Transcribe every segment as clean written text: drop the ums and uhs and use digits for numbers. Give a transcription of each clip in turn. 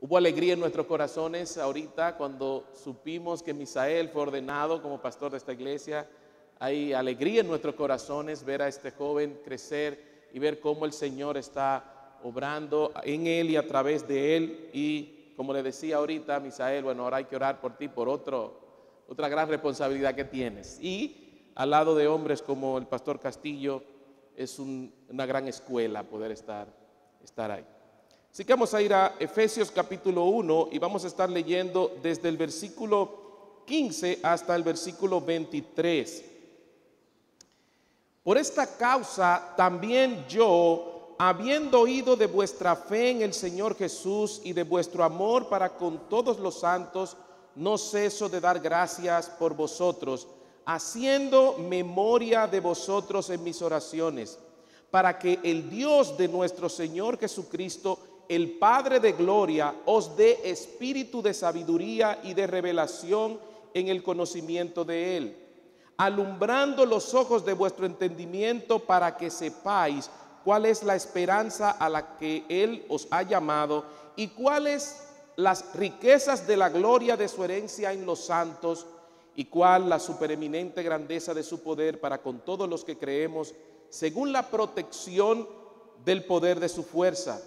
Hubo alegría en nuestros corazones ahorita cuando supimos que Misael fue ordenado como pastor de esta iglesia. Hay alegría en nuestros corazones ver a este joven crecer y ver cómo el Señor está obrando en él y a través de él. Y como le decía ahorita, Misael, bueno, ahora hay que orar por ti, por otra gran responsabilidad que tienes. Y al lado de hombres como el pastor Castillo, es una gran escuela poder estar ahí. Así que vamos a ir a Efesios capítulo 1 y vamos a estar leyendo desde el versículo 15 hasta el versículo 23. Por esta causa también yo, habiendo oído de vuestra fe en el Señor Jesús y de vuestro amor para con todos los santos, no ceso de dar gracias por vosotros, haciendo memoria de vosotros en mis oraciones, para que el Dios de nuestro Señor Jesucristo, el Padre de gloria, os dé espíritu de sabiduría y de revelación en el conocimiento de Él, alumbrando los ojos de vuestro entendimiento para que sepáis cuál es la esperanza a la que Él os ha llamado y cuáles las riquezas de la gloria de su herencia en los santos y cuál la supereminente grandeza de su poder para con todos los que creemos, según la protección del poder de su fuerza,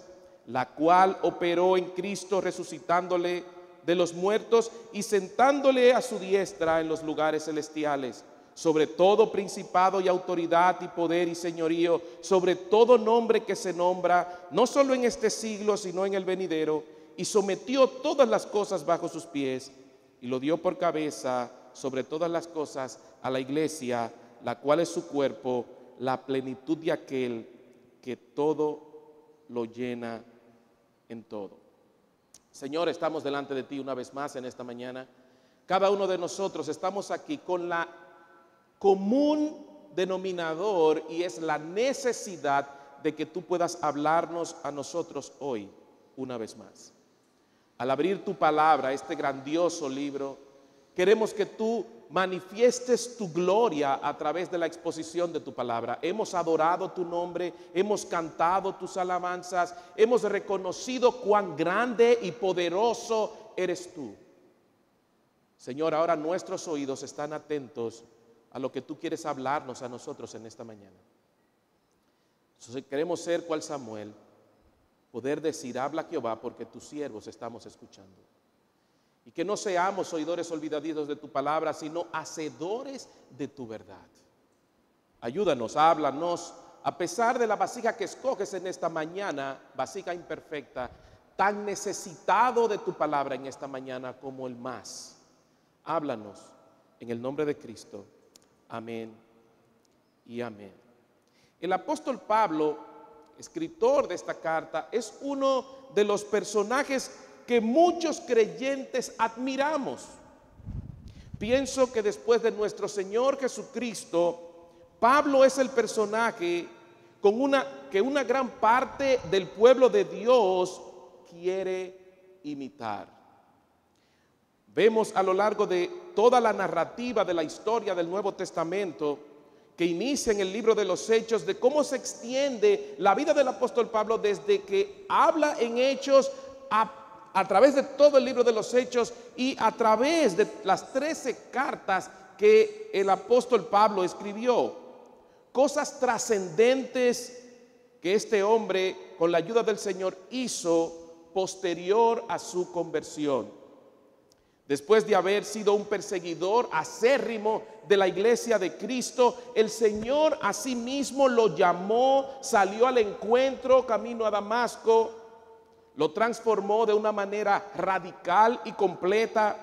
la cual operó en Cristo resucitándole de los muertos y sentándole a su diestra en los lugares celestiales, sobre todo principado y autoridad y poder y señorío, sobre todo nombre que se nombra, no solo en este siglo, sino en el venidero, y sometió todas las cosas bajo sus pies, y lo dio por cabeza sobre todas las cosas a la iglesia, la cual es su cuerpo, la plenitud de aquel que todo lo llena en todo. Señor, estamos delante de ti una vez más en esta mañana. Cada uno de nosotros estamos aquí con la común denominador y es la necesidad de que tú puedas hablarnos a nosotros hoy una vez más. Al abrir tu palabra, este grandioso libro, queremos que tú manifiestes tu gloria a través de la exposición de tu palabra. Hemos adorado tu nombre, hemos cantado tus alabanzas, hemos reconocido cuán grande y poderoso eres tú. Señor, ahora nuestros oídos están atentos a lo que tú quieres hablarnos a nosotros en esta mañana. Entonces, queremos ser cual Samuel, poder decir, habla Jehová, porque tus siervos estamos escuchando. Y que no seamos oidores olvidadizos de tu palabra, sino hacedores de tu verdad. Ayúdanos, háblanos, a pesar de la vasija que escoges en esta mañana, vasija imperfecta, tan necesitado de tu palabra en esta mañana como el más. Háblanos en el nombre de Cristo. Amén y amén. El apóstol Pablo, escritor de esta carta, es uno de los personajes que muchos creyentes admiramos. Pienso que después de nuestro Señor Jesucristo, Pablo es el personaje que una gran parte del pueblo de Dios quiere imitar. Vemos a lo largo de toda la narrativa de la historia del Nuevo Testamento, que inicia en el libro de los Hechos, de cómo se extiende la vida del apóstol Pablo desde que habla en Hechos a través de todo el libro de los Hechos y a través de las 13 cartas que el apóstol Pablo escribió. Cosas trascendentes que este hombre, con la ayuda del Señor, hizo posterior a su conversión. Después de haber sido un perseguidor acérrimo de la iglesia de Cristo, el Señor a sí mismo lo llamó, salió al encuentro camino a Damasco, lo transformó de una manera radical y completa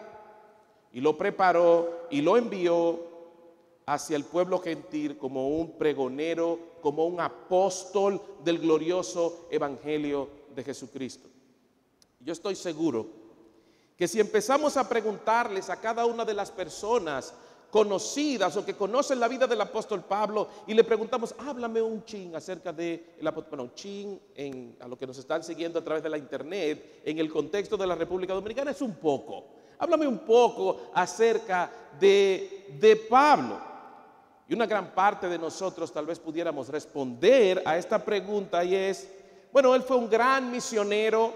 y lo preparó y lo envió hacia el pueblo gentil como un pregonero, como un apóstol del glorioso evangelio de Jesucristo. Yo estoy seguro que si empezamos a preguntarles a cada una de las personas conocidas o que conocen la vida del apóstol Pablo y le preguntamos, háblame un chin acerca de el apóstol, bueno, un chin a lo que nos están siguiendo a través de la internet, en el contexto de la República Dominicana es un poco. Háblame un poco acerca de Pablo. Y una gran parte de nosotros tal vez pudiéramos responder a esta pregunta y es, bueno, él fue un gran misionero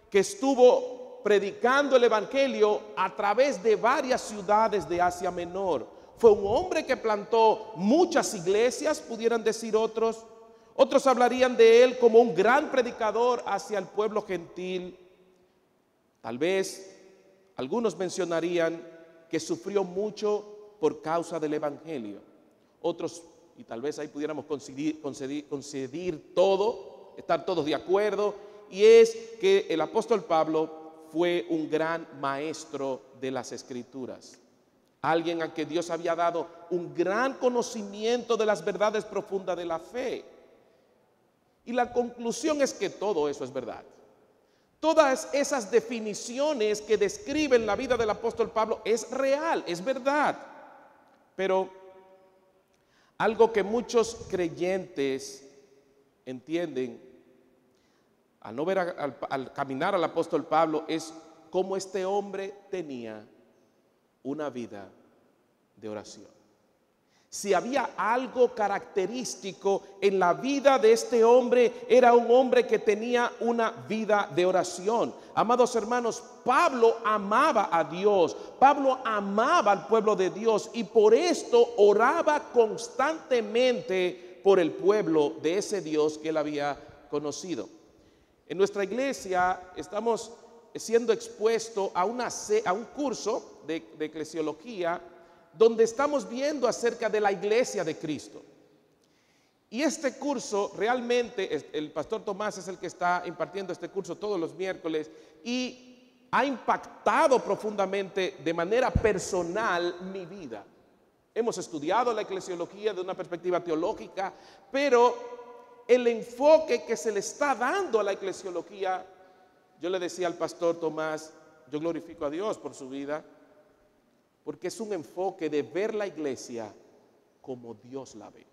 que estuvo predicando el evangelio a través de varias ciudades de Asia Menor. Fue un hombre que plantó muchas iglesias, pudieran decir otros. Otros hablarían de él como un gran predicador hacia el pueblo gentil. Tal vez algunos mencionarían que sufrió mucho por causa del evangelio. Otros, y tal vez ahí pudiéramos conceder todo, estar todos de acuerdo, y es que el apóstol Pablo fue un gran maestro de las Escrituras. Alguien a quien Dios había dado un gran conocimiento de las verdades profundas de la fe. Y la conclusión es que todo eso es verdad. Todas esas definiciones que describen la vida del apóstol Pablo es real, es verdad. Pero algo que muchos creyentes entienden al no ver al caminar al apóstol Pablo es cómo este hombre tenía una vida de oración. Si había algo característico en la vida de este hombre, era un hombre que tenía una vida de oración. Amados hermanos, Pablo amaba a Dios, Pablo amaba al pueblo de Dios y por esto oraba constantemente por el pueblo de ese Dios que él había conocido. En nuestra iglesia estamos siendo expuestos a un curso de eclesiología donde estamos viendo acerca de la iglesia de Cristo. Y este curso realmente, el pastor Tomás es el que está impartiendo este curso todos los miércoles y ha impactado profundamente de manera personal mi vida. Hemos estudiado la eclesiología de una perspectiva teológica, pero el enfoque que se le está dando a la eclesiología, yo le decía al pastor Tomás, yo glorifico a Dios por su vida, porque es un enfoque de ver la iglesia como Dios la ve.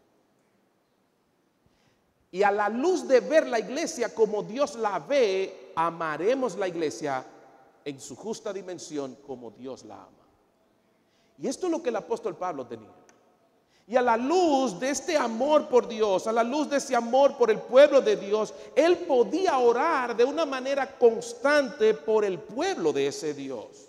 Y a la luz de ver la iglesia como Dios la ve, amaremos la iglesia en su justa dimensión como Dios la ama. Y esto es lo que el apóstol Pablo tenía. Y a la luz de este amor por Dios, a la luz de ese amor por el pueblo de Dios, él podía orar de una manera constante por el pueblo de ese Dios.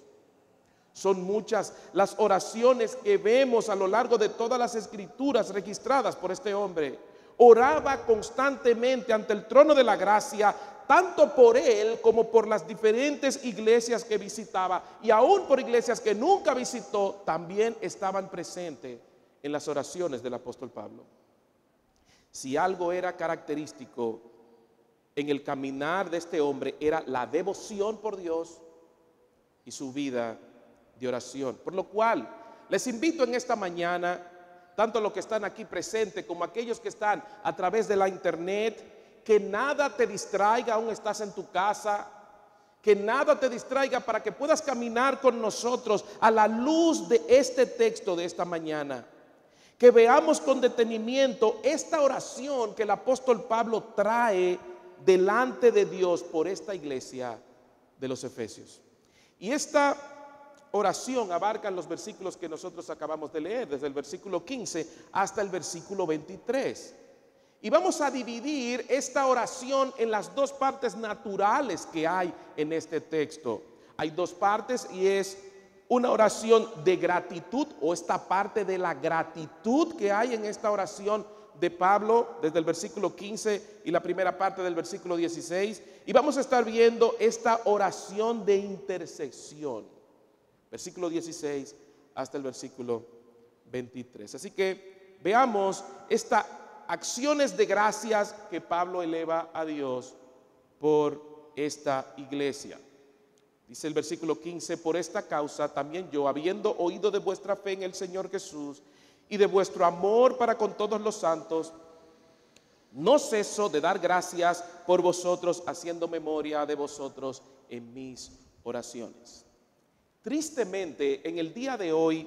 Son muchas las oraciones que vemos a lo largo de todas las escrituras registradas por este hombre. Oraba constantemente ante el trono de la gracia, tanto por él como por las diferentes iglesias que visitaba. Y aún por iglesias que nunca visitó, también estaban presentes en las oraciones del apóstol Pablo. Si algo era característico en el caminar de este hombre, era la devoción por Dios y su vida de oración. Por lo cual, les invito en esta mañana, tanto los que están aquí presentes como aquellos que están a través de la internet, que nada te distraiga, aún estás en tu casa, que nada te distraiga para que puedas caminar con nosotros a la luz de este texto de esta mañana. Que veamos con detenimiento esta oración que el apóstol Pablo trae delante de Dios por esta iglesia de los Efesios. Y esta oración abarca los versículos que nosotros acabamos de leer, desde el versículo 15 hasta el versículo 23. Y vamos a dividir esta oración en las dos partes naturales que hay en este texto. Hay dos partes y es una oración de gratitud, o esta parte de la gratitud que hay en esta oración de Pablo desde el versículo 15 y la primera parte del versículo 16. Y vamos a estar viendo esta oración de intercesión, versículo 16 hasta el versículo 23. Así que veamos estas acciones de gracias que Pablo eleva a Dios por esta iglesia. Dice el versículo 15, por esta causa también yo, habiendo oído de vuestra fe en el Señor Jesús y de vuestro amor para con todos los santos, no ceso de dar gracias por vosotros, haciendo memoria de vosotros en mis oraciones. Tristemente, en el día de hoy,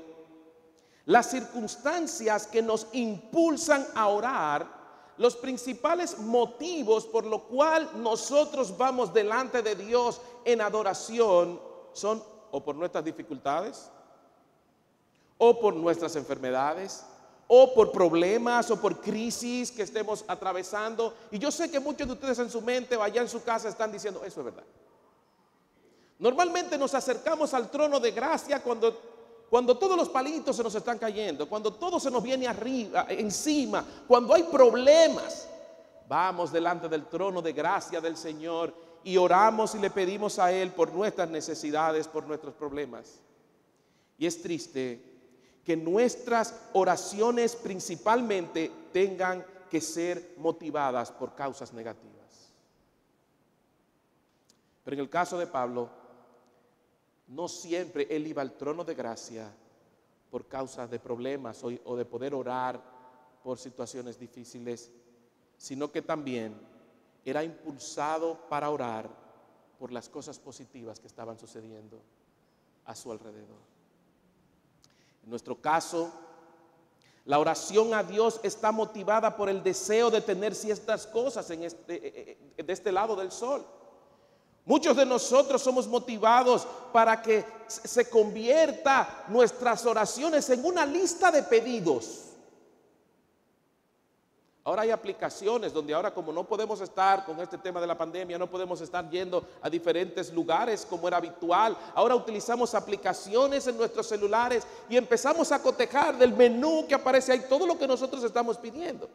las circunstancias que nos impulsan a orar, los principales motivos por lo cual nosotros vamos delante de Dios en adoración son o por nuestras dificultades, o por nuestras enfermedades, o por problemas, o por crisis que estemos atravesando. Y yo sé que muchos de ustedes en su mente o allá en su casa están diciendo, eso es verdad. Normalmente nos acercamos al trono de gracia cuando todos los palitos se nos están cayendo, cuando todo se nos viene arriba, encima, cuando hay problemas. Vamos delante del trono de gracia del Señor y oramos y le pedimos a Él por nuestras necesidades, por nuestros problemas. Y es triste que nuestras oraciones principalmente tengan que ser motivadas por causas negativas. Pero en el caso de Pablo, no siempre él iba al trono de gracia por causa de problemas o de poder orar por situaciones difíciles, sino que también era impulsado para orar por las cosas positivas que estaban sucediendo a su alrededor. En nuestro caso, la oración a Dios está motivada por el deseo de tener ciertas cosas de este lado del sol. Muchos de nosotros somos motivados para que se convierta nuestras oraciones en una lista de pedidos. Ahora hay aplicaciones donde ahora, como no podemos estar con este tema de la pandemia, no podemos estar yendo a diferentes lugares como era habitual. Ahora utilizamos aplicaciones en nuestros celulares y empezamos a cotejar del menú que aparece ahí todo lo que nosotros estamos pidiendo.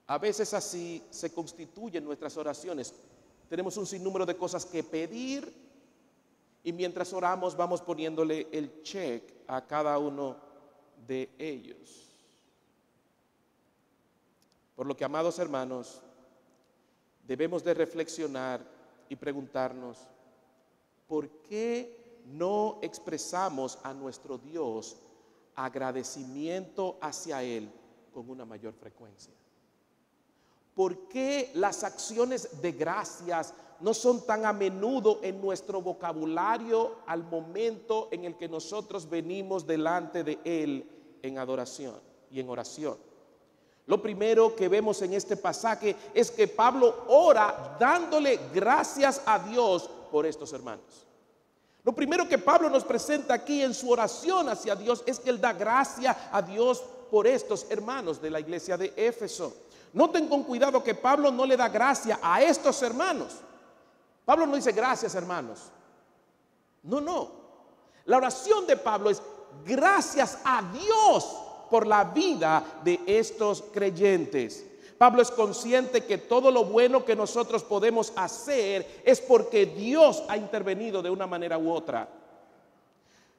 A veces así se constituyen nuestras oraciones. Tenemos un sinnúmero de cosas que pedir y mientras oramos vamos poniéndole el check a cada uno de ellos. Por lo que, amados hermanos, debemos de reflexionar y preguntarnos, ¿por qué no expresamos a nuestro Dios agradecimiento hacia Él con una mayor frecuencia? ¿Por qué las acciones de gracias no son tan a menudo en nuestro vocabulario al momento en el que nosotros venimos delante de Él en adoración y en oración? Lo primero que vemos en este pasaje es que Pablo ora dándole gracias a Dios por estos hermanos. Lo primero que Pablo nos presenta aquí en su oración hacia Dios es que él da gracia a Dios por estos hermanos de la iglesia de Éfeso. Noten con cuidado que Pablo no le da gracia a estos hermanos. Pablo no dice gracias, hermanos. No. La oración de Pablo es gracias a Dios por la vida de estos creyentes. Pablo es consciente que todo lo bueno que nosotros podemos hacer es porque Dios ha intervenido de una manera u otra.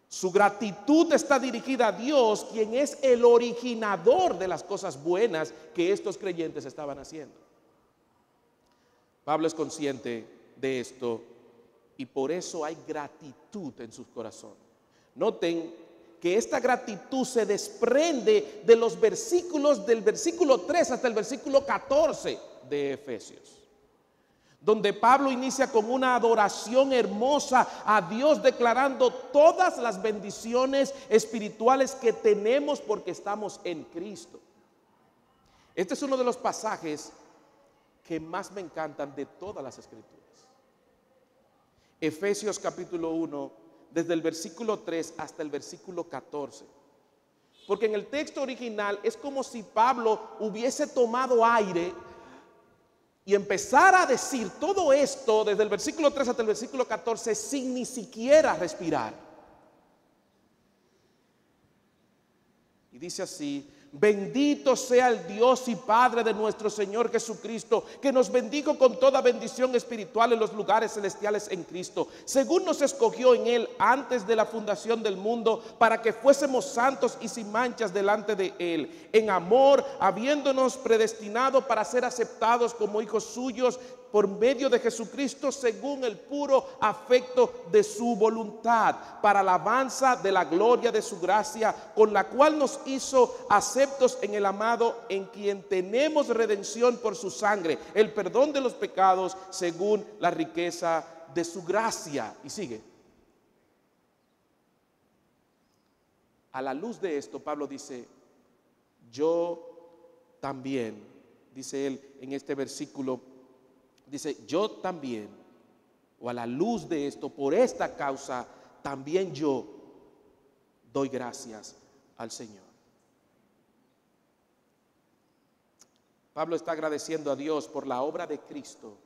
Su gratitud está dirigida a Dios, quien es el originador de las cosas buenas que estos creyentes estaban haciendo. Pablo es consciente de esto y por eso hay gratitud en su corazón. Noten que esta gratitud se desprende de los versículos del versículo 3 hasta el versículo 14 de Efesios, donde Pablo inicia con una adoración hermosa a Dios, declarando todas las bendiciones espirituales que tenemos porque estamos en Cristo. Este es uno de los pasajes que más me encantan de todas las escrituras. Efesios capítulo 1, desde el versículo 3 hasta el versículo 14. Porque en el texto original es como si Pablo hubiese tomado aire y empezara a decir todo esto desde el versículo 3 hasta el versículo 14 sin ni siquiera respirar. Y dice así: bendito sea el Dios y Padre de nuestro Señor Jesucristo, que nos bendijo con toda bendición espiritual en los lugares celestiales en Cristo, según nos escogió en Él antes de la fundación del mundo, para que fuésemos santos y sin manchas delante de Él, en amor, habiéndonos predestinado para ser aceptados como hijos suyos por medio de Jesucristo, según el puro afecto de su voluntad, para alabanza de la gloria de su gracia, con la cual nos hizo aceptos en el amado, en quien tenemos redención por su sangre, el perdón de los pecados, según la riqueza de su gracia. Y sigue. A la luz de esto, Pablo dice: yo también, dice él en este versículo, dice: yo también, o a la luz de esto, por esta causa, también yo doy gracias al Señor. Pablo está agradeciendo a Dios por la obra de Cristo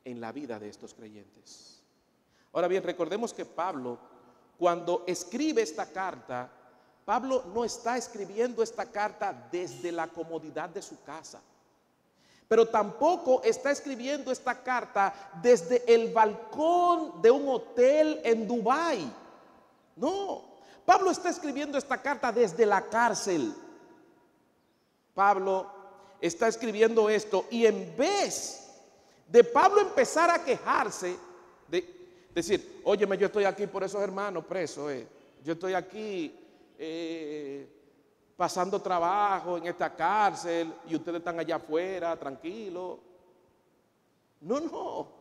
en la vida de estos creyentes. Ahora bien, recordemos que Pablo, cuando escribe esta carta, Pablo no está escribiendo esta carta desde la comodidad de su casa, pero tampoco está escribiendo esta carta desde el balcón de un hotel en Dubái. No, Pablo está escribiendo esta carta desde la cárcel. Pablo está escribiendo esto y en vez de Pablo empezar a quejarse, de decir, óyeme, yo estoy aquí por esos hermanos presos, yo estoy aquí pasando trabajo en esta cárcel y ustedes están allá afuera, tranquilos. No.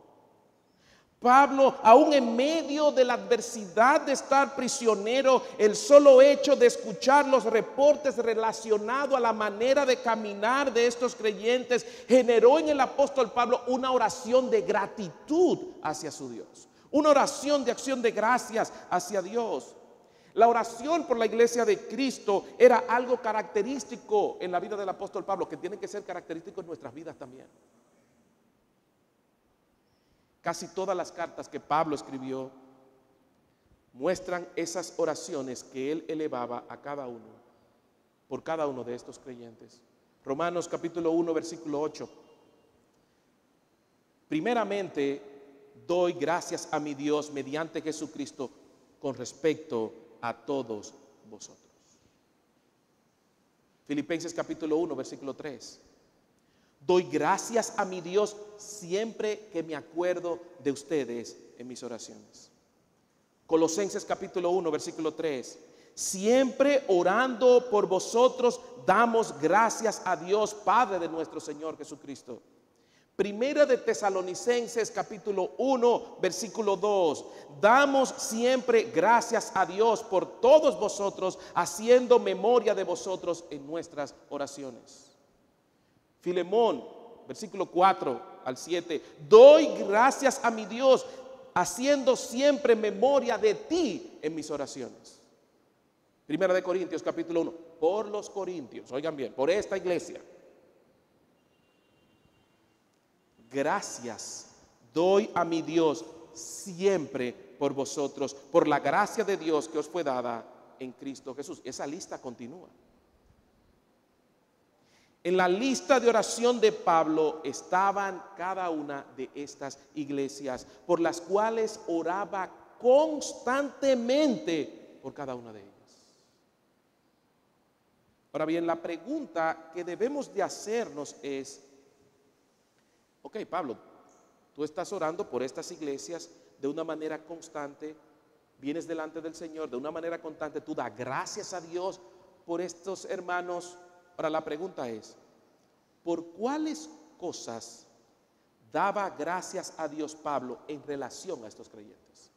Pablo, aún en medio de la adversidad de estar prisionero, el solo hecho de escuchar los reportes relacionados a la manera de caminar de estos creyentes, generó en el apóstol Pablo una oración de gratitud hacia su Dios, una oración de acción de gracias hacia Dios. La oración por la iglesia de Cristo era algo característico en la vida del apóstol Pablo, que tiene que ser característico en nuestras vidas también. Casi todas las cartas que Pablo escribió muestran esas oraciones que él elevaba a cada uno, por cada uno de estos creyentes. Romanos capítulo 1, versículo 8. Primeramente, doy gracias a mi Dios mediante Jesucristo con respecto a todos vosotros. Filipenses capítulo 1, versículo 3. Doy gracias a mi Dios siempre que me acuerdo de ustedes en mis oraciones. Colosenses capítulo 1, versículo 3. Siempre orando por vosotros damos gracias a Dios, Padre de nuestro Señor Jesucristo. Primera de Tesalonicenses capítulo 1, versículo 2. Damos siempre gracias a Dios por todos vosotros, haciendo memoria de vosotros en nuestras oraciones. Filemón, versículo 4 al 7. Doy gracias a mi Dios, haciendo siempre memoria de ti en mis oraciones. Primera de Corintios, capítulo 1. Por los corintios, oigan bien, por esta iglesia. Gracias doy a mi Dios siempre por vosotros, por la gracia de Dios que os fue dada en Cristo Jesús. Esa lista continúa. En la lista de oración de Pablo estaban cada una de estas iglesias, por las cuales oraba constantemente por cada una de ellas. Ahora bien, la pregunta que debemos de hacernos es, ok, Pablo, tú estás orando por estas iglesias de una manera constante, vienes delante del Señor de una manera constante, tú das gracias a Dios por estos hermanos. Ahora la pregunta es, ¿por cuáles cosas daba gracias a Dios Pablo en relación a estos creyentes?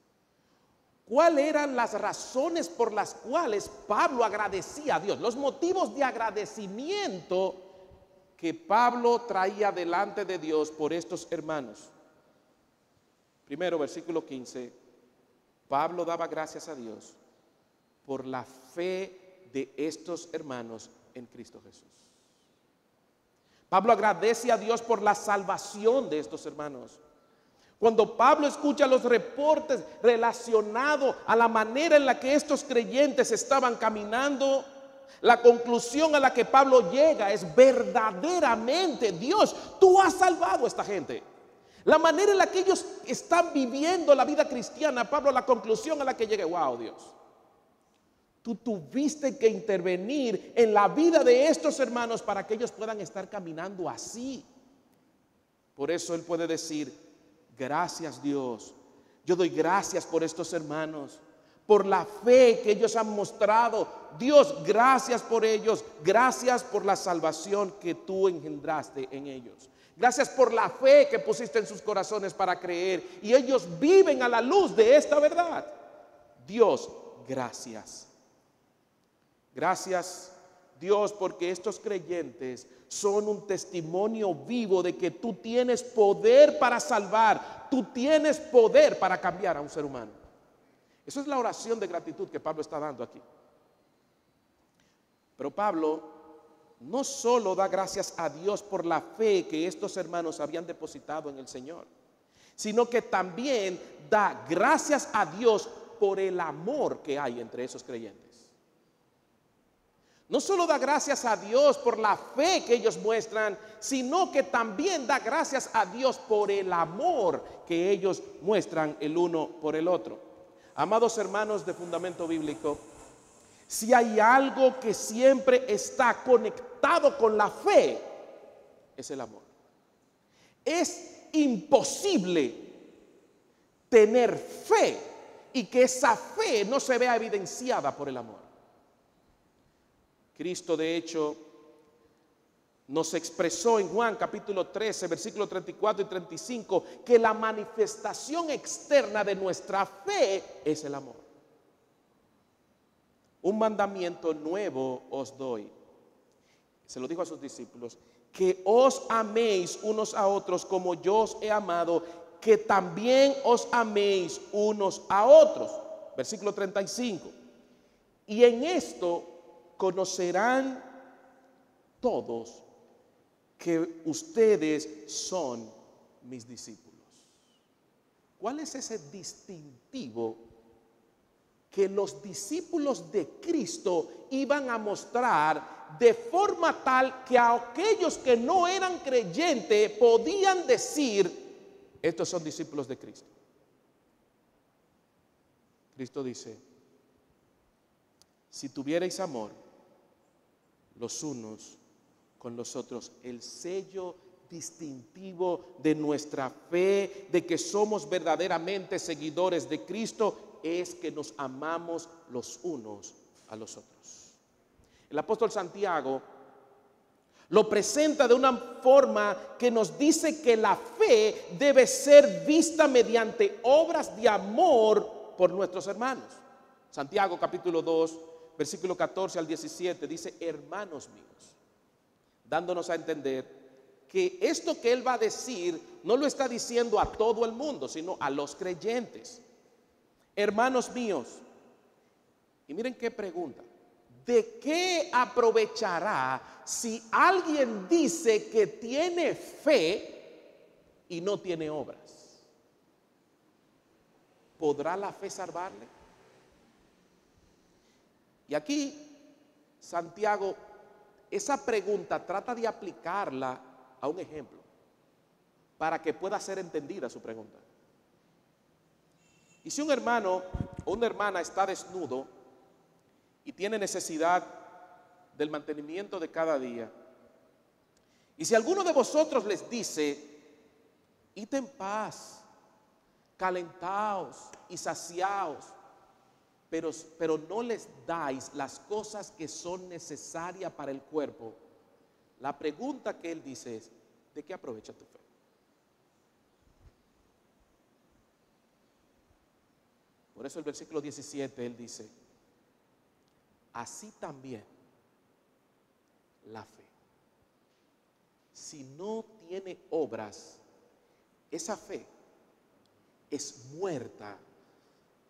¿Cuáles eran las razones por las cuales Pablo agradecía a Dios? Los motivos de agradecimiento que Pablo traía delante de Dios por estos hermanos. Primero, versículo 15, Pablo daba gracias a Dios por la fe de estos hermanos en Cristo Jesús. Pablo agradece a Dios por la salvación de estos hermanos. Cuando Pablo escucha los reportes relacionados a la manera en la que estos creyentes estaban caminando, la conclusión a la que Pablo llega es verdaderamente, Dios, tú has salvado a esta gente. La manera en la que ellos están viviendo la vida cristiana, Pablo, la conclusión a la que llega, wow, Dios, tú tuviste que intervenir en la vida de estos hermanos para que ellos puedan estar caminando así. Por eso él puede decir, gracias Dios, yo doy gracias por estos hermanos, por la fe que ellos han mostrado. Dios, gracias por ellos, gracias por la salvación que tú engendraste en ellos. Gracias por la fe que pusiste en sus corazones para creer y ellos viven a la luz de esta verdad. Dios, gracias. Gracias Dios porque estos creyentes son un testimonio vivo de que tú tienes poder para salvar, tú tienes poder para cambiar a un ser humano. Esa es la oración de gratitud que Pablo está dando aquí. Pero Pablo no solo da gracias a Dios por la fe que estos hermanos habían depositado en el Señor. sino que también da gracias a Dios por el amor que hay entre esos creyentes. No solo da gracias a Dios por la fe que ellos muestran, sino que también da gracias a Dios por el amor que ellos muestran el uno por el otro. Amados hermanos de Fundamento Bíblico, si hay algo que siempre está conectado con la fe, es el amor. Es imposible tener fe y que esa fe no se vea evidenciada por el amor. Cristo, de hecho, nos expresó en Juan capítulo 13, versículos 34 y 35, que la manifestación externa de nuestra fe es el amor. Un mandamiento nuevo os doy. Se lo dijo a sus discípulos, que os améis unos a otros como yo os he amado, que también os améis unos a otros. Versículo 35. Y en esto conocerán todos que ustedes son mis discípulos. ¿Cuál es ese distintivo que los discípulos de Cristo iban a mostrar de forma tal que a aquellos que no eran creyentes podían decir, estos son discípulos de Cristo? Cristo dice, si tuvierais amor los unos con los otros, el sello distintivo de nuestra fe, de que somos verdaderamente seguidores de Cristo, es que nos amamos los unos a los otros. El apóstol Santiago lo presenta de una forma que nos dice que la fe debe ser vista mediante obras de amor por nuestros hermanos. Santiago capítulo 2, versículo 14 al 17 dice, hermanos míos, dándonos a entender que esto que él va a decir no lo está diciendo a todo el mundo, sino a los creyentes. Hermanos míos, y miren qué pregunta, ¿de qué aprovechará si alguien dice que tiene fe y no tiene obras? ¿Podrá la fe salvarle? Y aquí Santiago, esa pregunta trata de aplicarla a un ejemplo para que pueda ser entendida su pregunta. Y si un hermano o una hermana está desnudo y tiene necesidad del mantenimiento de cada día, y si alguno de vosotros les dice, id en paz, calentaos y saciaos, pero no les dais las cosas que son necesarias para el cuerpo, la pregunta que él dice es, ¿de qué aprovecha tu fe? Por eso el versículo 17 él dice, así también la fe, si no tiene obras, esa fe es muerta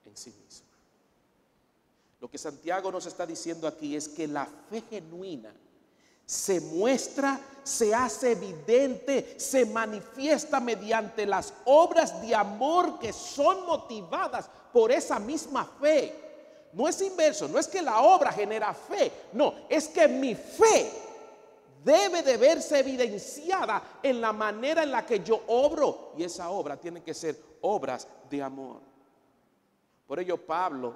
en sí misma. Lo que Santiago nos está diciendo aquí es que la fe genuina se muestra, se hace evidente, se manifiesta mediante las obras de amor que son motivadas por esa misma fe. No es inverso, no es que la obra genera fe, no, es que mi fe debe de verse evidenciada en la manera en la que yo obro, y esa obra tiene que ser obras de amor. Por ello Pablo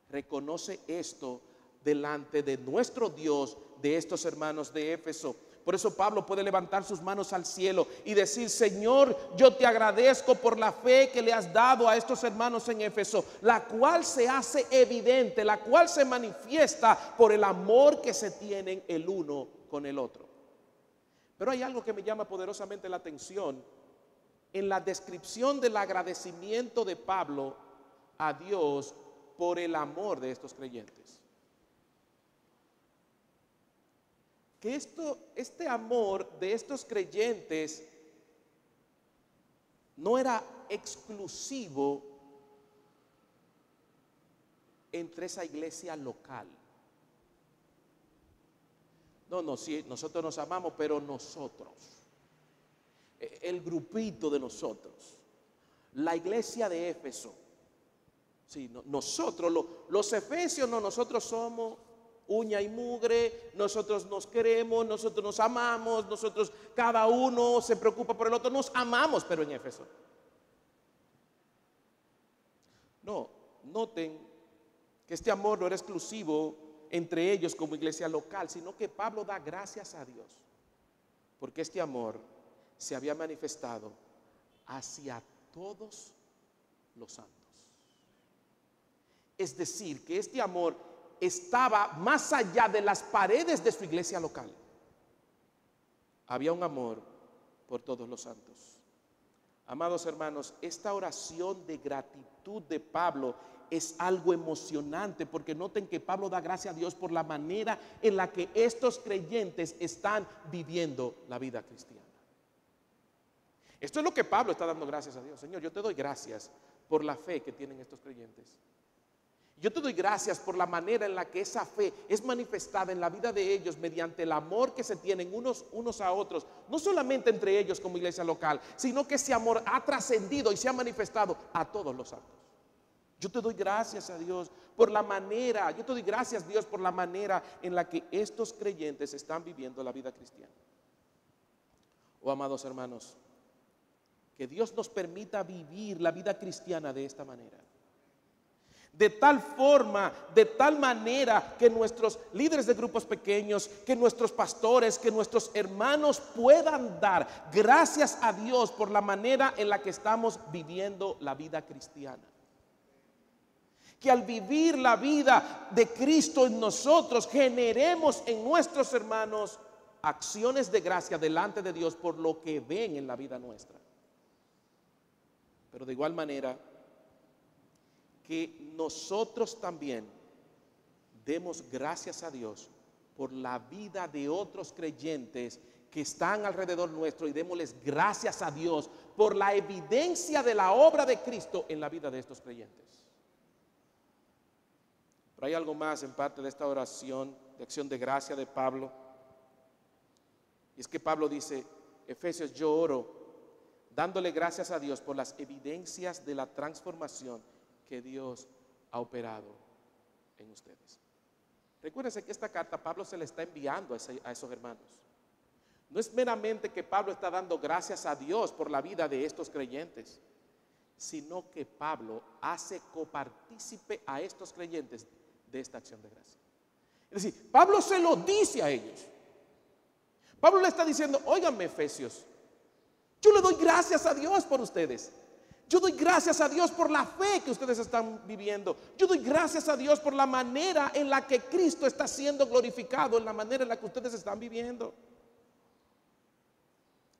reconoce esto delante de nuestro Dios, de estos hermanos de Éfeso. Por eso Pablo puede levantar sus manos al cielo y decir, Señor, yo te agradezco por la fe que le has dado a estos hermanos en Éfeso, la cual se hace evidente, la cual se manifiesta por el amor que se tienen el uno con el otro. Pero hay algo que me llama poderosamente la atención en la descripción del agradecimiento de Pablo a Dios por el amor de estos creyentes. Que este amor de estos creyentes no era exclusivo entre esa iglesia local. No, sí, nosotros nos amamos, pero nosotros. el grupito de nosotros, la iglesia de Éfeso. Sí, nosotros, los efesios, no, nosotros somos uña y mugre, nosotros nos queremos, nosotros nos amamos, nosotros, cada uno se preocupa por el otro, nos amamos, pero en Éfeso. No, noten que este amor no era exclusivo entre ellos como iglesia local, sino que Pablo da gracias a Dios, porque este amor se había manifestado hacia todos los santos. Es decir, que este amor estaba más allá de las paredes de su iglesia local. Había un amor por todos los santos. Amados hermanos, esta oración de gratitud de Pablo es algo emocionante, porque noten que Pablo da gracias a Dios por la manera en la que estos creyentes están viviendo la vida cristiana. Esto es lo que Pablo está dando gracias a Dios. Señor, yo te doy gracias por la fe que tienen estos creyentes. Yo te doy gracias por la manera en la que esa fe es manifestada en la vida de ellos mediante el amor que se tienen unos a otros, no solamente entre ellos como iglesia local, sino que ese amor ha trascendido y se ha manifestado a todos los santos. Yo te doy gracias a Dios por la manera, yo te doy gracias, Dios, por la manera en la que estos creyentes están viviendo la vida cristiana. Oh, amados hermanos, que Dios nos permita vivir la vida cristiana de esta manera. De tal forma, de tal manera que nuestros líderes de grupos pequeños, que nuestros pastores, que nuestros hermanos puedan dar gracias a Dios por la manera en la que estamos viviendo la vida cristiana. Que al vivir la vida de Cristo en nosotros, generemos en nuestros hermanos acciones de gracia delante de Dios por lo que ven en la vida nuestra. Pero de igual manera, que nosotros también demos gracias a Dios por la vida de otros creyentes que están alrededor nuestro, y démosles gracias a Dios por la evidencia de la obra de Cristo en la vida de estos creyentes. Pero hay algo más en parte de esta oración de acción de gracia de Pablo, y es que Pablo dice: Efesios, yo oro dándole gracias a Dios por las evidencias de la transformación que Dios ha operado en ustedes. Recuérdense que esta carta Pablo se le está enviando a esos hermanos. No es meramente que Pablo está dando gracias a Dios por la vida de estos creyentes, sino que Pablo hace copartícipe a estos creyentes de esta acción de gracia. Es decir, Pablo se lo dice a ellos. Pablo le está diciendo: óiganme, Efesios, yo le doy gracias a Dios por ustedes. Yo doy gracias a Dios por la fe que ustedes están viviendo. Yo doy gracias a Dios por la manera en la que Cristo está siendo glorificado, en la manera en la que ustedes están viviendo.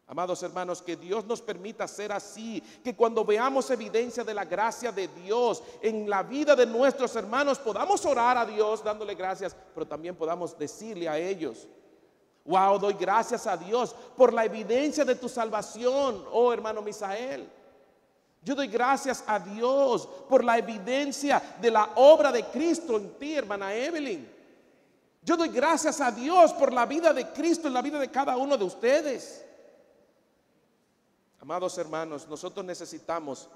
Amados hermanos, que Dios nos permita ser así, que cuando veamos evidencia de la gracia de Dios en la vida de nuestros hermanos, podamos orar a Dios dándole gracias, pero también podamos decirle a ellos: wow, doy gracias a Dios por la evidencia de tu salvación, oh hermano Misael. Yo doy gracias a Dios por la evidencia de la obra de Cristo en ti, hermana Evelyn. Yo doy gracias a Dios por la vida de Cristo en la vida de cada uno de ustedes. Amados hermanos, nosotros necesitamos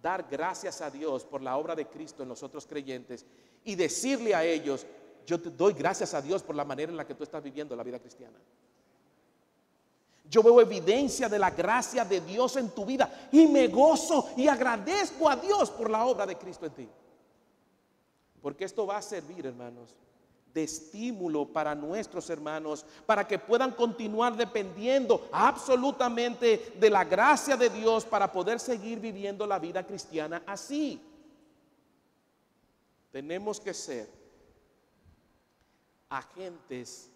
dar gracias a Dios por la obra de Cristo en los otros creyentes y decirle a ellos: yo te doy gracias a Dios por la manera en la que tú estás viviendo la vida cristiana. Yo veo evidencia de la gracia de Dios en tu vida y me gozo y agradezco a Dios por la obra de Cristo en ti. Porque esto va a servir, hermanos, de estímulo para nuestros hermanos, para que puedan continuar dependiendo absolutamente de la gracia de Dios para poder seguir viviendo la vida cristiana así. Tenemos que ser agentes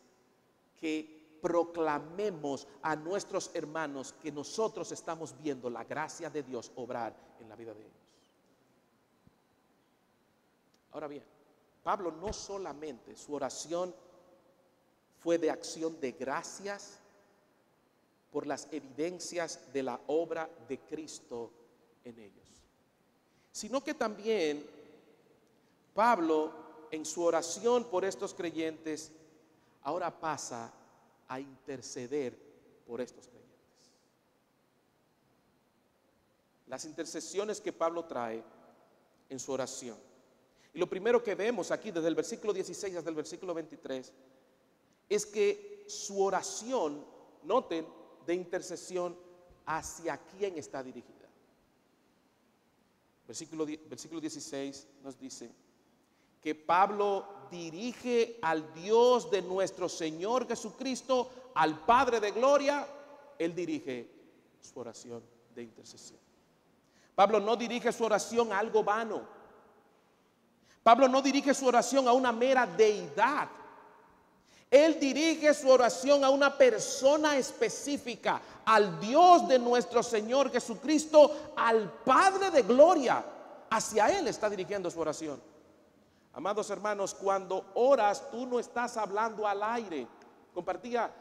que proclamemos a nuestros hermanos que nosotros estamos viendo la gracia de Dios obrar en la vida de ellos. Ahora bien, Pablo no solamente su oración fue de acción de gracias por las evidencias de la obra de Cristo en ellos, sino que también Pablo en su oración por estos creyentes ahora pasa a interceder por estos creyentes. las intercesiones que Pablo trae en su oración. Y lo primero que vemos aquí desde el versículo 16 hasta el versículo 23 es que su oración, noten, de intercesión, ¿hacia quién está dirigida? Versículo 16 nos dice que Pablo dirige al Dios de nuestro Señor Jesucristo, al Padre de gloria. Él dirige su oración de intercesión. Pablo no dirige su oración a algo vano. Pablo no dirige su oración a una mera deidad. Él dirige su oración a una persona específica, al Dios de nuestro Señor Jesucristo, al Padre de gloria. Hacia Él está dirigiendo su oración. Amados hermanos, cuando oras, tú no estás hablando al aire. Compartía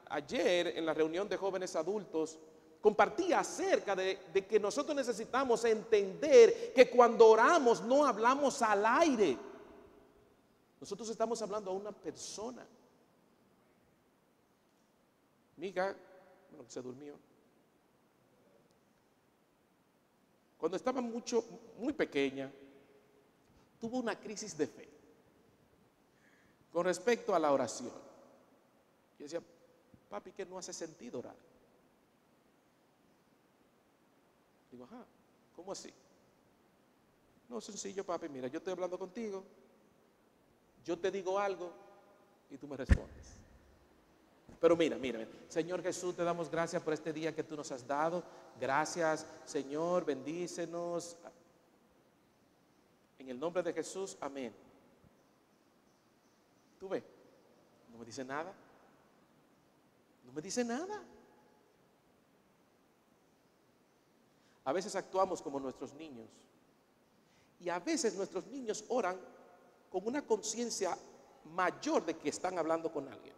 ayer en la reunión de jóvenes adultos, compartía acerca de que nosotros necesitamos entender que cuando oramos no hablamos al aire. Nosotros estamos hablando a una persona. Mi hija, bueno, se durmió. Cuando estaba muy pequeña, tuvo una crisis de fe con respecto a la oración. Yo decía, papi, que no hace sentido orar. Digo, ajá, ¿cómo así? No, sencillo, papi, mira, yo estoy hablando contigo. Yo te digo algo y tú me respondes. Pero mira, Señor Jesús, te damos gracias por este día que tú nos has dado. Gracias, Señor, bendícenos. En el nombre de Jesús, amén. ¿Tú ves? No me dice nada. No me dice nada. A veces actuamos como nuestros niños. Y a veces nuestros niños oran con una conciencia mayor de que están hablando con alguien.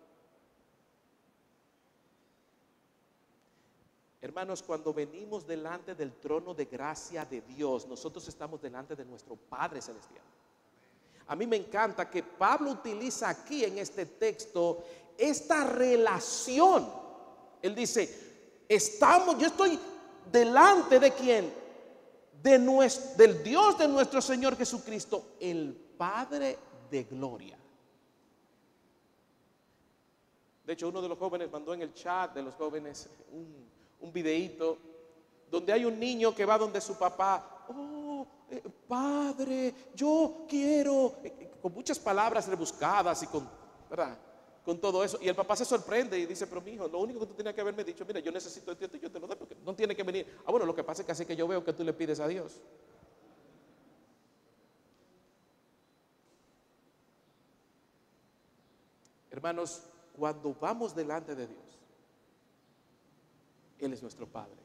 Hermanos, cuando venimos delante del trono de gracia de Dios, nosotros estamos delante de nuestro Padre Celestial. A mí me encanta que Pablo utiliza aquí en este texto esta relación. Él dice, yo estoy delante de quién, del Dios de nuestro Señor Jesucristo, el Padre de gloria. De hecho, uno de los jóvenes mandó en el chat de los jóvenes un videíto donde hay un niño que va donde su papá. Padre, yo quiero, con muchas palabras rebuscadas y ¿verdad? Con todo eso. Y el papá se sorprende y dice, pero mi hijo, lo único que tú tenías que haberme dicho, mira, yo necesito esto y yo te lo doy porque no tiene que venir. Bueno, lo que pasa es que así que yo veo que tú le pides a Dios. Hermanos, cuando vamos delante de Dios, Él es nuestro Padre.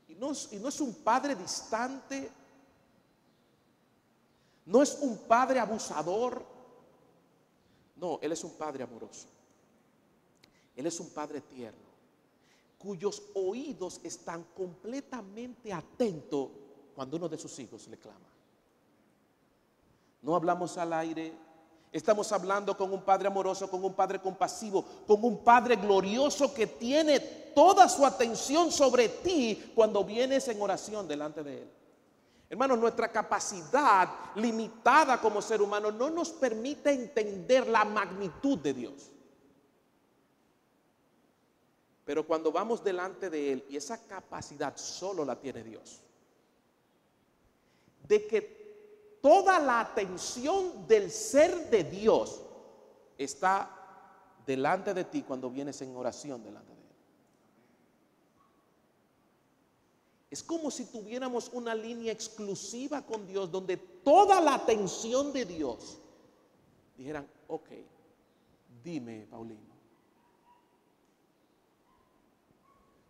Y no es un Padre distante, no es un Padre abusador. No, Él es un Padre amoroso. Él es un Padre tierno, cuyos oídos están completamente atentos cuando uno de sus hijos le clama. No hablamos al aire. Estamos hablando con un Padre amoroso, con un Padre compasivo, con un Padre glorioso que tiene toda su atención sobre ti cuando vienes en oración delante de Él. Hermanos, nuestra capacidad limitada como ser humano no nos permite entender la magnitud de Dios. Pero cuando vamos delante de Él, y esa capacidad solo la tiene Dios, de que toda la atención del ser de Dios está delante de ti cuando vienes en oración delante de Él. Es como si tuviéramos una línea exclusiva con Dios donde toda la atención de Dios dijeran, ok, dime, Paulino.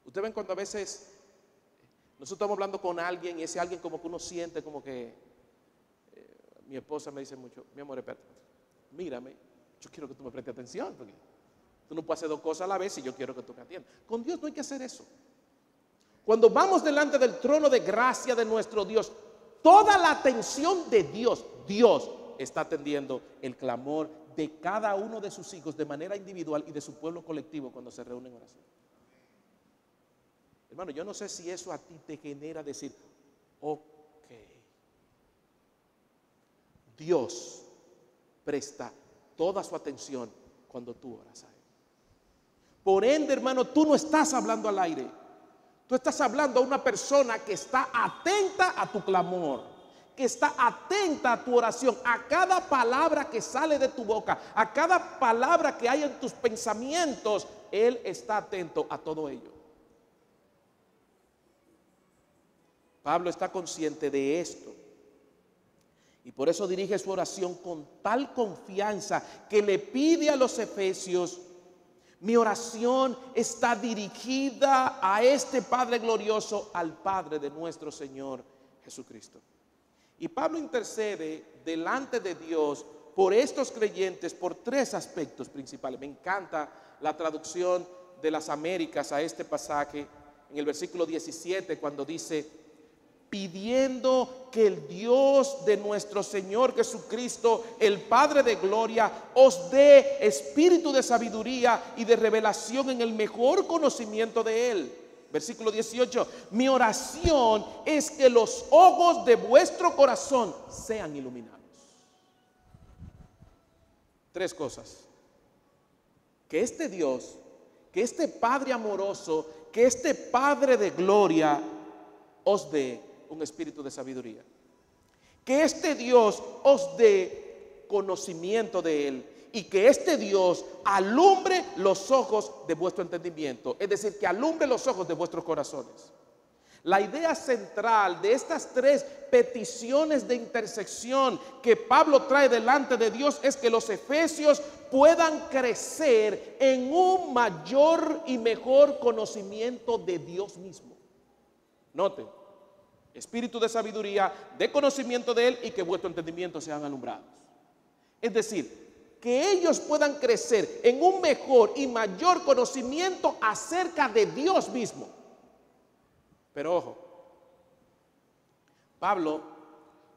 Ustedes ven cuando a veces nosotros estamos hablando con alguien y ese alguien como que uno siente como que mi esposa me dice mucho, mi amor, espérate, mírame, yo quiero que tú me prestes atención, porque tú no puedes hacer dos cosas a la vez y yo quiero que tú me atiendas. Con Dios no hay que hacer eso. Cuando vamos delante del trono de gracia de nuestro Dios, toda la atención de Dios está atendiendo el clamor de cada uno de sus hijos de manera individual y de su pueblo colectivo cuando se reúne en oración. Hermano, yo no sé si eso a ti te genera decir, ok, Dios presta toda su atención cuando tú oras a Él. Por ende, hermano, tú no estás hablando al aire. Tú estás hablando a una persona que está atenta a tu clamor, que está atenta a tu oración, a cada palabra que sale de tu boca, a cada palabra que hay en tus pensamientos. Él está atento a todo ello. Pablo está consciente de esto. Y por eso dirige su oración con tal confianza que le pide a los efesios: mi oración está dirigida a este Padre glorioso, al Padre de nuestro Señor Jesucristo. Y Pablo intercede delante de Dios por estos creyentes por tres aspectos principales. Me encanta la traducción de las Américas a este pasaje en el versículo 17, cuando dice: pidiendo que el Dios de nuestro Señor Jesucristo, el Padre de gloria, os dé espíritu de sabiduría y de revelación en el mejor conocimiento de Él. Versículo 18, mi oración es que los ojos de vuestro corazón sean iluminados. Tres cosas: que este Dios, que este Padre amoroso, que este Padre de gloria os dé un espíritu de sabiduría, que este Dios os dé conocimiento de Él, y que este Dios alumbre los ojos de vuestro entendimiento, es decir, que alumbre los ojos de vuestros corazones. La idea central de estas tres peticiones de intersección que Pablo trae delante de Dios es que los efesios puedan crecer en un mayor y mejor conocimiento de Dios mismo. Noten: espíritu de sabiduría, de conocimiento de Él, y que vuestro entendimiento sean alumbrados. Es decir, que ellos puedan crecer en un mejor y mayor conocimiento acerca de Dios mismo. Pero ojo, Pablo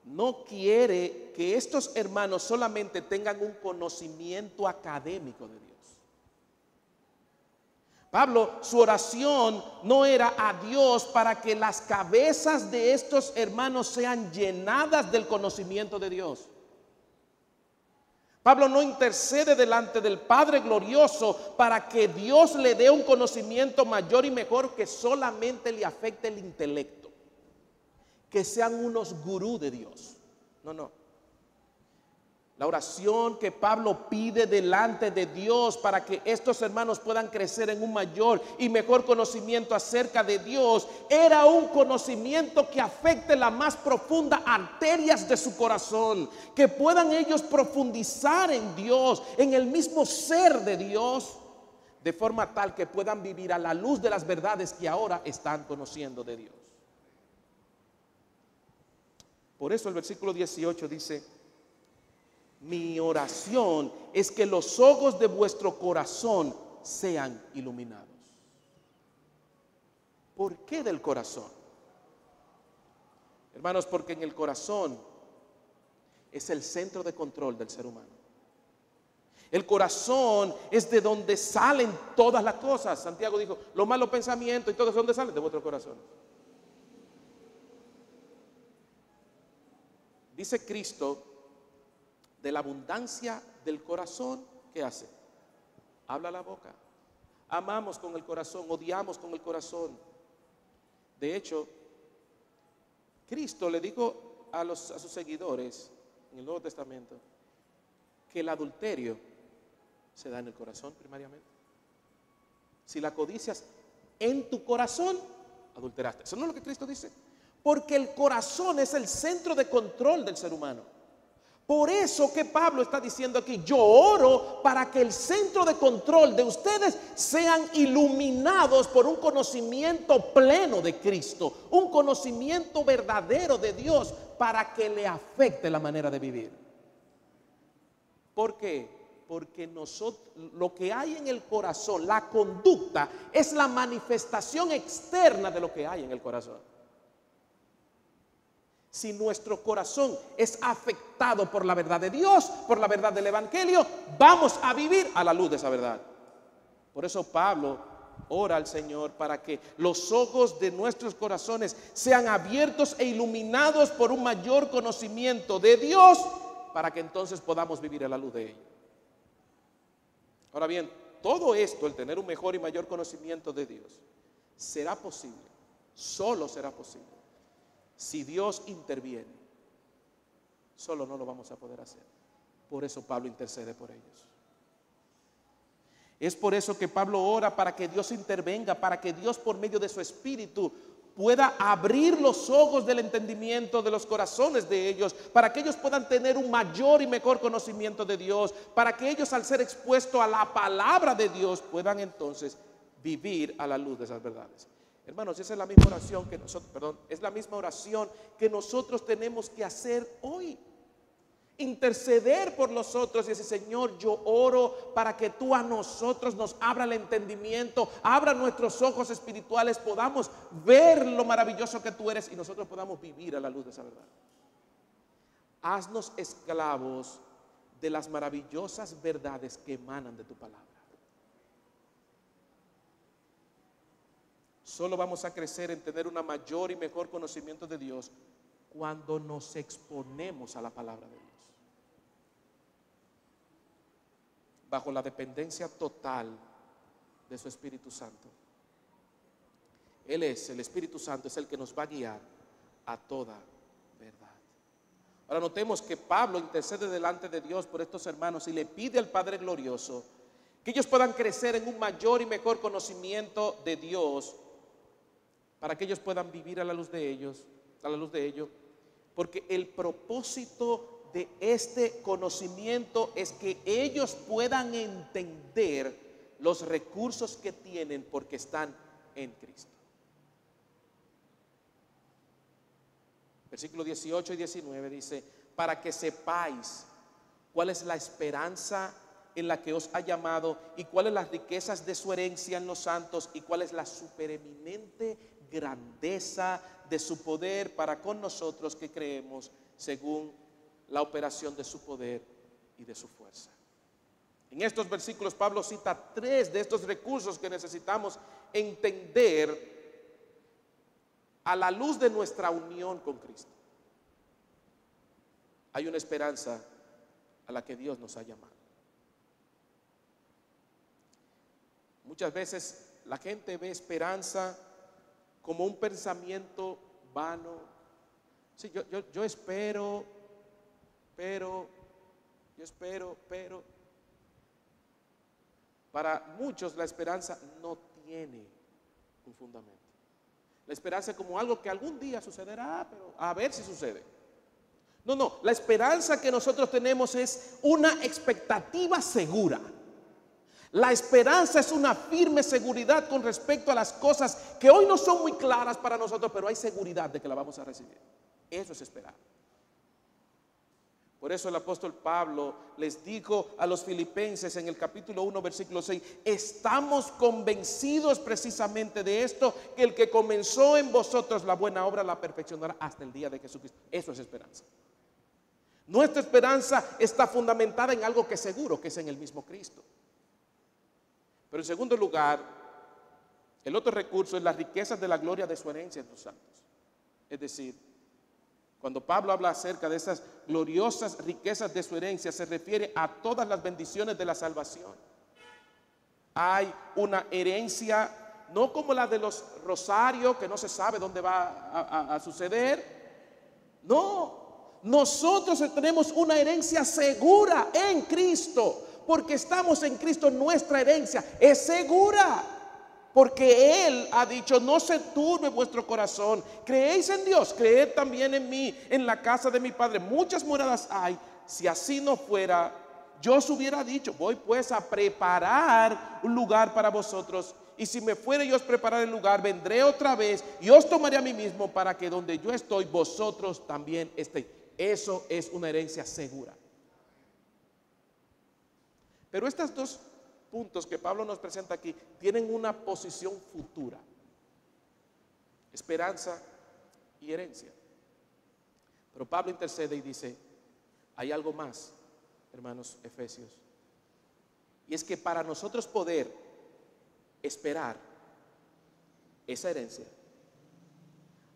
no quiere que estos hermanos solamente tengan un conocimiento académico de Dios. Pablo, su oración no era a Dios para que las cabezas de estos hermanos sean llenadas del conocimiento de Dios. Pablo no intercede delante del Padre glorioso para que Dios le dé un conocimiento mayor y mejor que solamente le afecte el intelecto, que sean unos gurú de Dios. No, no. La oración que Pablo pide delante de Dios para que estos hermanos puedan crecer en un mayor y mejor conocimiento acerca de Dios era un conocimiento que afecte las más profundas arterias de su corazón, que puedan ellos profundizar en Dios, en el mismo ser de Dios, de forma tal que puedan vivir a la luz de las verdades que ahora están conociendo de Dios. Por eso el versículo 18 dice: mi oración es que los ojos de vuestro corazón sean iluminados. ¿Por qué del corazón? Hermanos, porque en el corazón es el centro de control del ser humano. El corazón es de donde salen todas las cosas. Santiago dijo: los malos pensamientos y todo eso, ¿de dónde salen? De vuestro corazón. Dice Cristo: de la abundancia del corazón, ¿qué hace? Habla la boca. Amamos con el corazón, odiamos con el corazón. De hecho, Cristo le dijo a sus seguidores en el Nuevo Testamento que el adulterio se da en el corazón primariamente. Si la codicias en tu corazón, adulteraste. ¿Eso no es lo que Cristo dice? Porque el corazón es el centro de control del ser humano. Por eso que Pablo está diciendo aquí: yo oro para que el centro de control de ustedes sean iluminados por un conocimiento pleno de Cristo, un conocimiento verdadero de Dios, para que le afecte la manera de vivir. ¿Por qué? Porque nosotros, lo que hay en el corazón, la conducta, es la manifestación externa de lo que hay en el corazón. Si nuestro corazón es afectado por la verdad de Dios, por la verdad del Evangelio, vamos a vivir a la luz de esa verdad. Por eso Pablo ora al Señor para que los ojos de nuestros corazones sean abiertos e iluminados por un mayor conocimiento de Dios, para que entonces podamos vivir a la luz de ello. Ahora bien, todo esto, el tener un mejor y mayor conocimiento de Dios, será posible, solo será posible, si Dios interviene. Solo no lo vamos a poder hacer. Por eso Pablo intercede por ellos. Es por eso que Pablo ora para que Dios intervenga, para que Dios por medio de su Espíritu pueda abrir los ojos del entendimiento de los corazones de ellos, para que ellos puedan tener un mayor y mejor conocimiento de Dios, para que ellos, al ser expuestos a la palabra de Dios, puedan entonces vivir a la luz de esas verdades. Hermanos, esa es la misma oración que nosotros, es la misma oración que nosotros tenemos que hacer hoy. Interceder por los otros y decir: Señor, yo oro para que tú a nosotros nos abra el entendimiento, abra nuestros ojos espirituales, podamos ver lo maravilloso que tú eres y nosotros podamos vivir a la luz de esa verdad. Haznos esclavos de las maravillosas verdades que emanan de tu palabra. Solo vamos a crecer en tener un mayor y mejor conocimiento de Dios cuando nos exponemos a la palabra de Dios, bajo la dependencia total de su Espíritu Santo. Él es, el Espíritu Santo es el que nos va a guiar a toda verdad. Ahora notemos que Pablo intercede delante de Dios por estos hermanos y le pide al Padre glorioso que ellos puedan crecer en un mayor y mejor conocimiento de Dios, para que ellos puedan vivir a la luz de ellos, a la luz de ello, porque el propósito de este conocimiento es que ellos puedan entender los recursos que tienen porque están en Cristo. Versículos 18 y 19 dice: para que sepáis cuál es la esperanza en la que os ha llamado y cuáles las riquezas de su herencia en los santos y cuál es la supereminente grandeza de su poder para con nosotros que creemos, según la operación de su poder y de su fuerza. En estos versículos Pablo cita 3 de estos recursos que necesitamos entender a la luz de nuestra unión con Cristo. Hay una esperanza a la que Dios nos ha llamado. Muchas veces la gente ve esperanza como un pensamiento vano. Sí, yo espero, pero. Para muchos la esperanza no tiene un fundamento. La esperanza es como algo que algún día sucederá, pero a ver si sucede. No, la esperanza que nosotros tenemos es una expectativa segura. La esperanza es una firme seguridad con respecto a las cosas que hoy no son muy claras para nosotros, pero hay seguridad de que la vamos a recibir. Eso es esperar. Por eso el apóstol Pablo les dijo a los filipenses en el capítulo 1, versículo 6: estamos convencidos precisamente de esto, que el que comenzó en vosotros la buena obra la perfeccionará hasta el día de Jesucristo. Eso es esperanza. Nuestra esperanza está fundamentada en algo que es seguro, que es en el mismo Cristo. Pero en segundo lugar, el otro recurso es las riquezas de la gloria de su herencia en los santos. Es decir, cuando Pablo habla acerca de esas gloriosas riquezas de su herencia, se refiere a todas las bendiciones de la salvación. Hay una herencia, no como la de los rosarios, que no se sabe dónde va a suceder. No, nosotros tenemos una herencia segura en Cristo. Porque estamos en Cristo, nuestra herencia es segura. Porque Él ha dicho: no se turbe vuestro corazón, creéis en Dios, creed también en mí. En la casa de mi Padre muchas moradas hay. Si así no fuera, yo os hubiera dicho: voy pues a preparar un lugar para vosotros. Y si me fuere yo a preparar el lugar, vendré otra vez y os tomaré a mí mismo, para que donde yo estoy, vosotros también estéis. Eso es una herencia segura. Pero estos 2 puntos que Pablo nos presenta aquí tienen una posición futura: esperanza y herencia. Pero Pablo intercede y dice: hay algo más, hermanos efesios, y es que para nosotros poder esperar esa herencia,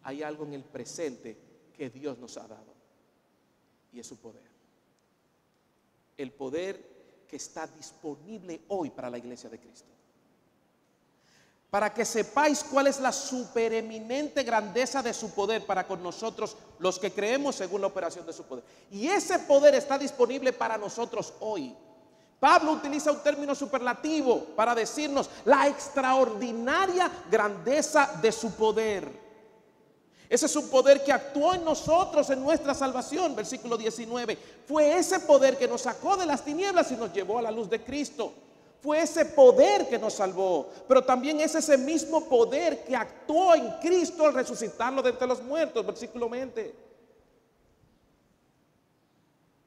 hay algo en el presente que Dios nos ha dado, y es su poder. El poder que está disponible hoy para la iglesia de Cristo. Para que sepáis cuál es la supereminente grandeza de su poder para con nosotros, los que creemos según la operación de su poder. Y ese poder está disponible para nosotros hoy. Pablo utiliza un término superlativo para decirnos la extraordinaria grandeza de su poder. Ese es un poder que actuó en nosotros en nuestra salvación. Versículo 19. Fue ese poder que nos sacó de las tinieblas y nos llevó a la luz de Cristo. Fue ese poder que nos salvó. Pero también es ese mismo poder que actuó en Cristo al resucitarlo de entre los muertos. Versículo 20.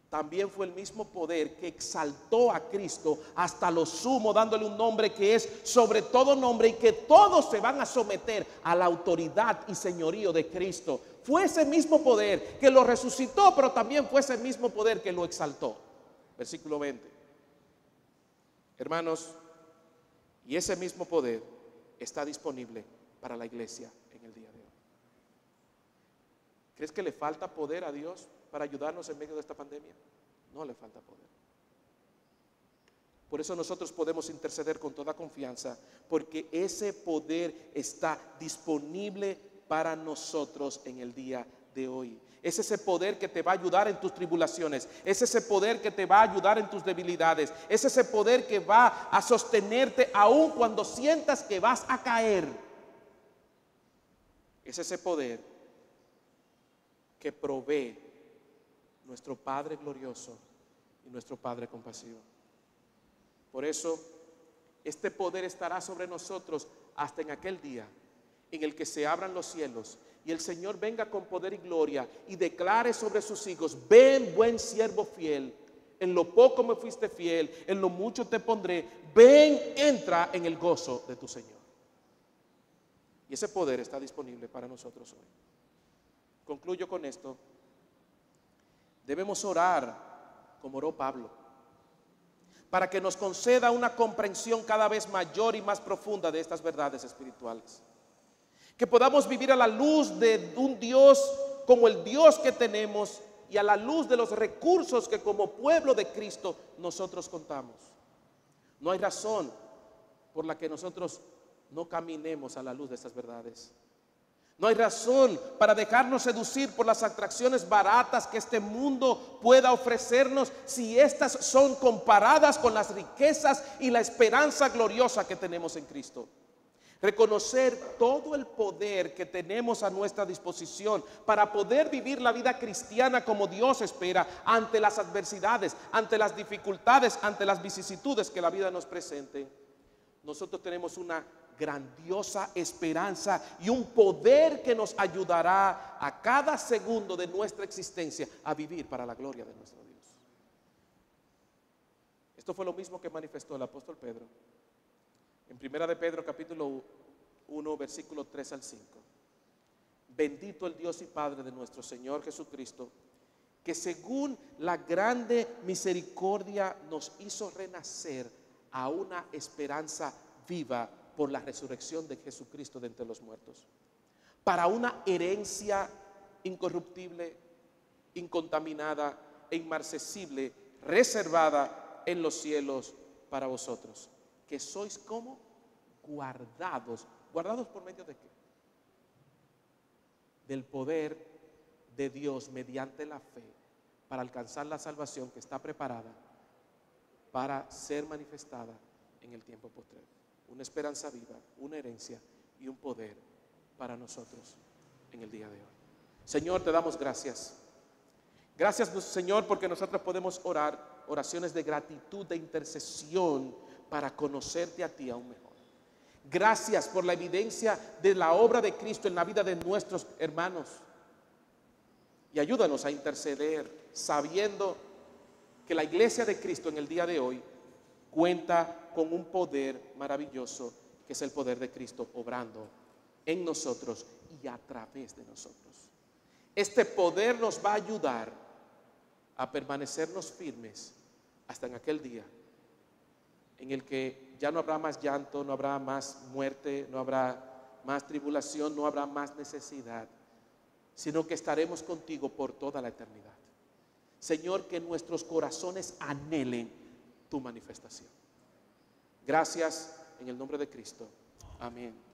También fue el mismo poder que exaltó a Cristo hasta lo sumo, dándole un nombre que es sobre todo nombre, y que todos se van a someter a la autoridad y señorío de Cristo. Fue ese mismo poder que lo resucitó, pero también fue ese mismo poder que lo exaltó. Versículo 20. Hermanos, y ese mismo poder está disponible para la iglesia en el día de hoy. ¿Crees que le falta poder a Dios para ayudarnos en medio de esta pandemia? No le falta poder. Por eso nosotros podemos interceder con toda confianza, porque ese poder está disponible para nosotros en el día de hoy. Es ese poder que te va a ayudar en tus tribulaciones. Es ese poder que te va a ayudar en tus debilidades. Es ese poder que va a sostenerte aun cuando sientas que vas a caer. Es ese poder que provee nuestro Padre glorioso y nuestro Padre compasivo. Por eso, este poder estará sobre nosotros hasta en aquel día en el que se abran los cielos y el Señor venga con poder y gloria y declare sobre sus hijos: ven, buen siervo fiel, en lo poco me fuiste fiel, en lo mucho te pondré, ven, entra en el gozo de tu Señor. Y ese poder está disponible para nosotros hoy. Concluyo con esto. Debemos orar como oró Pablo, para que nos conceda una comprensión cada vez mayor y más profunda de estas verdades espirituales. Que podamos vivir a la luz de un Dios como el Dios que tenemos y a la luz de los recursos que como pueblo de Cristo nosotros contamos. No hay razón por la que nosotros no caminemos a la luz de estas verdades. No hay razón para dejarnos seducir por las atracciones baratas que este mundo pueda ofrecernos, si estas son comparadas con las riquezas y la esperanza gloriosa que tenemos en Cristo. Reconocer todo el poder que tenemos a nuestra disposición para poder vivir la vida cristiana como Dios espera, ante las adversidades, ante las dificultades, ante las vicisitudes que la vida nos presente. Nosotros tenemos una grandiosa esperanza y un poder que nos ayudará a cada segundo de nuestra existencia a vivir para la gloria de nuestro Dios. Esto fue lo mismo que manifestó el apóstol Pedro en Primera de Pedro capítulo 1 versículo 3 al 5. Bendito el Dios y Padre de nuestro Señor Jesucristo, que según la grande misericordia nos hizo renacer a una esperanza viva por la resurrección de Jesucristo de entre los muertos, para una herencia incorruptible, incontaminada e inmarcesible, reservada en los cielos para vosotros, que sois como guardados. ¿Guardados por medio de qué? Del poder de Dios mediante la fe para alcanzar la salvación que está preparada para ser manifestada en el tiempo postrero. Una esperanza viva, una herencia y un poder para nosotros en el día de hoy. Señor, te damos gracias. Gracias, Señor, porque nosotros podemos orar oraciones de gratitud, de intercesión, para conocerte a ti aún mejor. Gracias por la evidencia de la obra de Cristo en la vida de nuestros hermanos. Y ayúdanos a interceder sabiendo que la iglesia de Cristo en el día de hoy cuenta con un poder maravilloso, que es el poder de Cristo obrando en nosotros y a través de nosotros. Este poder nos va a ayudar a permanecernos firmes hasta en aquel día en el que ya no habrá más llanto, no habrá más muerte, no habrá más tribulación, no habrá más necesidad, sino que estaremos contigo por toda la eternidad. Señor, que nuestros corazones anhelen tu manifestación. Gracias en el nombre de Cristo. Amén.